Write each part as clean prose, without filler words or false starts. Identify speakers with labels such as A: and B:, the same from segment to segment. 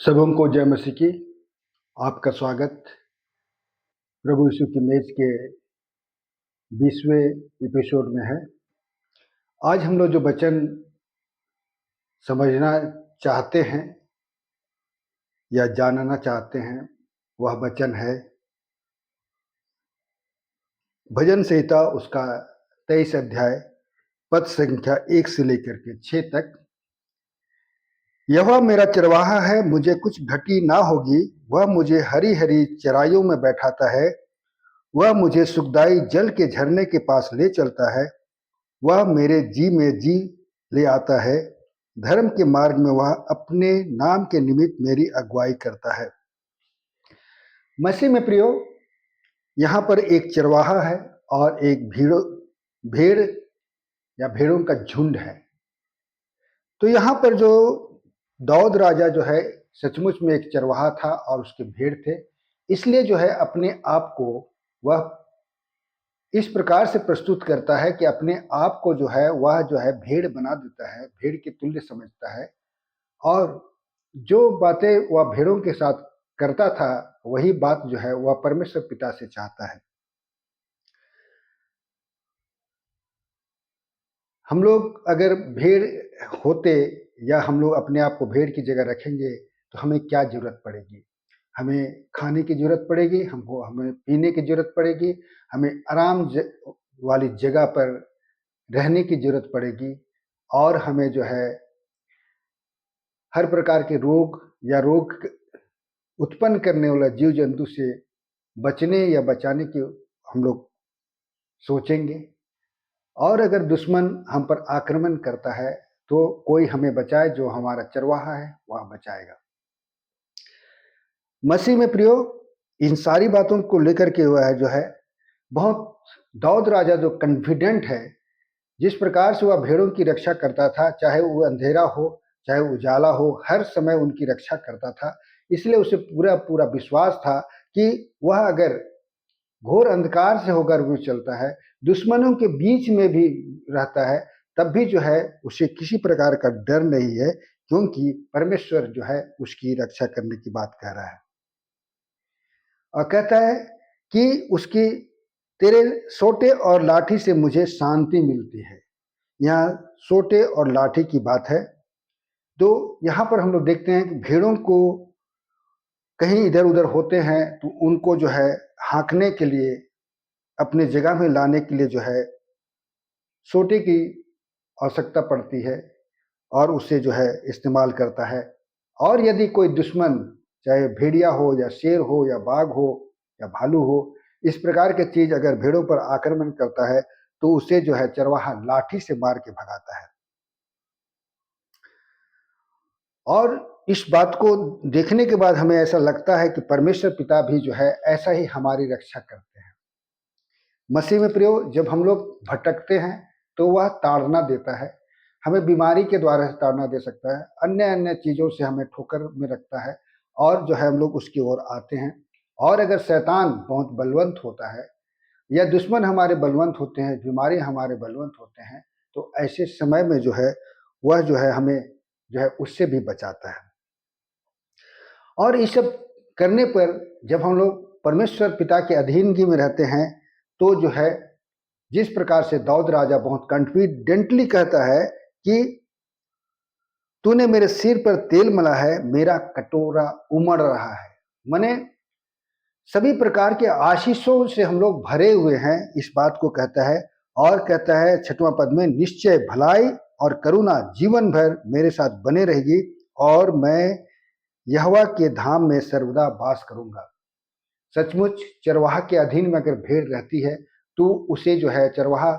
A: सबों को जय मसीह की। आपका स्वागत प्रभु यीशु की मेज के 20वें एपिसोड में है। आज हम लोग जो वचन समझना चाहते हैं या जानना चाहते हैं वह वचन है भजन संहिता उसका 23 अध्याय पद संख्या 1 से लेकर के 6 तक। यहोवा मेरा चरवाहा है, मुझे कुछ घटी ना होगी। वह मुझे हरी हरी चराइयों में बैठाता है। वह मुझे सुखदाई जल के झरने के पास ले चलता है। वह मेरे जी में जी ले आता है। धर्म के मार्ग में वह अपने नाम के निमित्त मेरी अगुवाई करता है। मसीह में प्रियो, यहाँ पर एक चरवाहा है और एक भेड़ या भेड़ों का झुंड है। तो यहाँ पर जो दाऊद राजा जो है सचमुच में एक चरवाहा था और उसके भेड़ थे, इसलिए जो है अपने आप को वह इस प्रकार से प्रस्तुत करता है कि अपने आप को जो है वह जो है भेड़ बना देता है, भेड़ के तुल्य समझता है। और जो बातें वह भेड़ों के साथ करता था वही बात जो है वह परमेश्वर पिता से चाहता है। हम लोग अगर भेड़ होते या हम लोग अपने आप को भेड़ की जगह रखेंगे तो हमें क्या जरूरत पड़ेगी? हमें खाने की जरूरत पड़ेगी, हमें पीने की जरूरत पड़ेगी, हमें आराम वाली जगह पर रहने की जरूरत पड़ेगी और हमें जो है हर प्रकार के रोग या रोग उत्पन्न करने वाला जीव जंतु से बचने या बचाने की हम लोग सोचेंगे। और अगर दुश्मन हम पर आक्रमण करता है तो कोई हमें बचाए, जो हमारा चरवाहा है वह बचाएगा। मसीह में प्रियो, इन सारी बातों को लेकर के वह जो है बहुत दाऊद राजा जो कॉन्फिडेंट है, जिस प्रकार से वह भेड़ों की रक्षा करता था, चाहे वो अंधेरा हो चाहे उजाला हो, हर समय उनकी रक्षा करता था। इसलिए उसे पूरा पूरा विश्वास था कि वह अगर घोर अंधकार से होकर वो चलता है, दुश्मनों के बीच में भी रहता है, तब भी जो है उसे किसी प्रकार का डर नहीं है, क्योंकि परमेश्वर जो है उसकी रक्षा करने की बात कह रहा है। और कहता है कि उसकी तेरे सोटे और लाठी से मुझे शांति मिलती है। यहाँ सोटे और लाठी की बात है। तो यहाँ पर हम लोग देखते हैं कि भेड़ों को कहीं इधर उधर होते हैं तो उनको जो है हाँकने के लिए, अपने जगह में लाने के लिए जो है सोटे की आवश्यकता पड़ती है और उसे जो है इस्तेमाल करता है। और यदि कोई दुश्मन, चाहे भेड़िया हो या शेर हो या बाघ हो या भालू हो, इस प्रकार के चीज अगर भेड़ों पर आक्रमण करता है तो उसे जो है चरवाहा लाठी से मार के भगाता है। और इस बात को देखने के बाद हमें ऐसा लगता है कि परमेश्वर पिता भी जो है ऐसा ही हमारी रक्षा करते हैं। मसीह में प्रियो, जब हम लोग भटकते हैं तो वह ताड़ना देता है। हमें बीमारी के द्वारा ताड़ना दे सकता है, अन्य अन्य चीज़ों से हमें ठोकर में रखता है और जो है हम लोग उसकी ओर आते हैं। और अगर शैतान बहुत बलवंत होता है या दुश्मन हमारे बलवंत होते हैं, बीमारी हमारे बलवंत होते हैं, तो ऐसे समय में जो है वह जो है हमें जो है उससे भी बचाता है। और ये सब करने पर जब हम लोग परमेश्वर पिता के अधीनगी में रहते हैं तो जो है जिस प्रकार से दाऊद राजा बहुत कॉन्फिडेंटली कहता है कि तूने मेरे सिर पर तेल मला है, मेरा कटोरा उमड़ रहा है। माने सभी प्रकार के आशीषों से हम लोग भरे हुए हैं, इस बात को कहता है। और कहता है 6वां पद में, निश्चय भलाई और करुणा जीवन भर मेरे साथ बने रहेगी और मैं यहोवा के धाम में सर्वदा वास करूंगा। सचमुच चरवाहा के अधीन में अगर भेड़ रहती है तो उसे जो है चरवाहा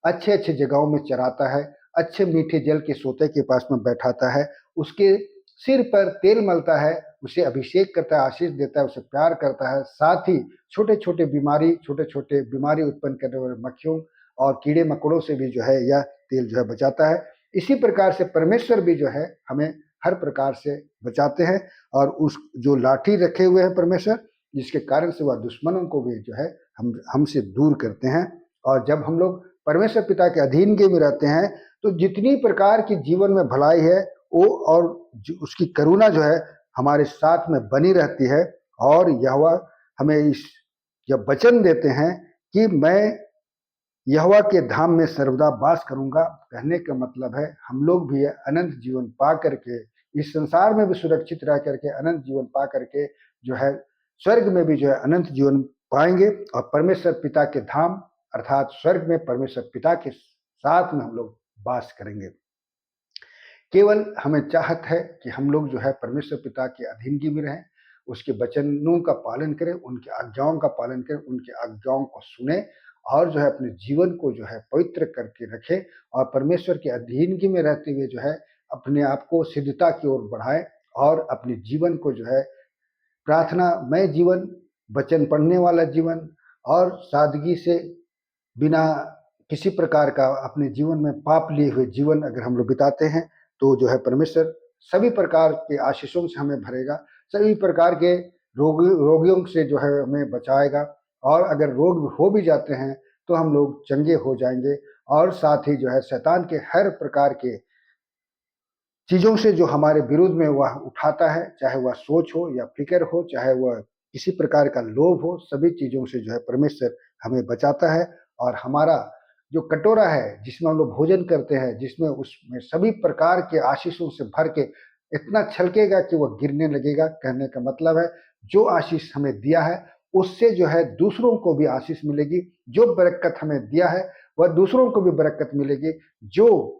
A: अच्छे अच्छे जगहों में चराता है, अच्छे मीठे जल के सोते के पास में बैठाता है, उसके सिर पर तेल मलता है, उसे अभिषेक करता है, आशीष देता है, उसे प्यार करता है। साथ ही छोटे छोटे बीमारी उत्पन्न करने वाले मक्खियों और कीड़े मकोड़ों से भी जो है यह तेल जो है बचाता है। इसी प्रकार से परमेश्वर भी जो है हमें हर प्रकार से बचाते हैं। और उस जो लाठी रखे हुए हैं परमेश्वर, जिसके कारण से वह दुश्मनों को भी जो है हमसे दूर करते हैं। और जब हम लोग परमेश्वर पिता के अधीनगी में रहते हैं तो जितनी प्रकार की जीवन में भलाई है वो और उसकी करुणा जो है हमारे साथ में बनी रहती है और यहोवा हमें इस जब वचन देते हैं कि मैं यहोवा के धाम में सर्वदा वास करूंगा, कहने का मतलब है हम लोग भी अनंत जीवन पा करके इस संसार में भी सुरक्षित रह करके अनंत जीवन पा करके जो है स्वर्ग में भी जो है अनंत जीवन पाएंगे और परमेश्वर पिता के धाम अर्थात स्वर्ग में परमेश्वर पिता के साथ में हम लोग वास करेंगे। केवल हमें चाहत है कि हम लोग जो है परमेश्वर पिता की अधीनगी में रहें, उसके वचनों का पालन करें, उनकी आज्ञाओं का पालन करें, उनकी आज्ञाओं को सुने और जो है अपने जीवन को जो है पवित्र करके रखें और परमेश्वर की अधीनगी में रहते हुए जो है अपने आप को सिद्धता की ओर बढ़ाएं और अपने जीवन को जो है प्रार्थनामय जीवन, वचन पढ़ने वाला जीवन और सादगी से बिना किसी प्रकार का अपने जीवन में पाप लिए हुए जीवन अगर हम लोग बिताते हैं तो जो है परमेश्वर सभी प्रकार के आशीषों से हमें भरेगा, सभी प्रकार के रोगियों से जो है हमें बचाएगा और अगर रोग हो भी जाते हैं तो हम लोग चंगे हो जाएंगे और साथ ही जो है शैतान के हर प्रकार के चीज़ों से जो हमारे विरोध में वह उठाता है, चाहे वह सोच हो या फ़िक्र हो, चाहे वह किसी प्रकार का लोभ हो, सभी चीज़ों से जो है परमेश्वर हमें बचाता है और हमारा जो कटोरा है, जिसमें हम लोग भोजन करते हैं, जिसमें उसमें सभी प्रकार के आशीषों से भर के इतना छलकेगा कि वह गिरने लगेगा। कहने का मतलब है, जो आशीष हमें दिया है, उससे जो है दूसरों को भी आशीष मिलेगी। जो बरकत हमें दिया है, वह दूसरों को भी बरकत मिलेगी। जो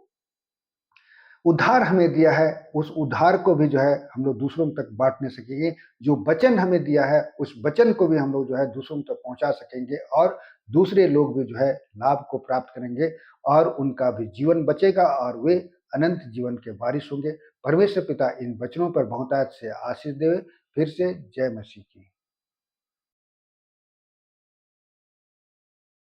A: उद्धार हमें दिया है, उस उद्धार को भी जो है हम लोग दूसरों तक बाँटने सकेंगे। जो वचन हमें दिया है, उस वचन को भी हम लोग जो है दूसरों तक पहुँचा सकेंगे और दूसरे लोग भी जो है लाभ को प्राप्त करेंगे और उनका भी जीवन बचेगा और वे अनंत जीवन के वारिस होंगे। परमेश्वर पिता इन वचनों पर बहुतायत से आशीष देवे। फिर से जय मसीह की।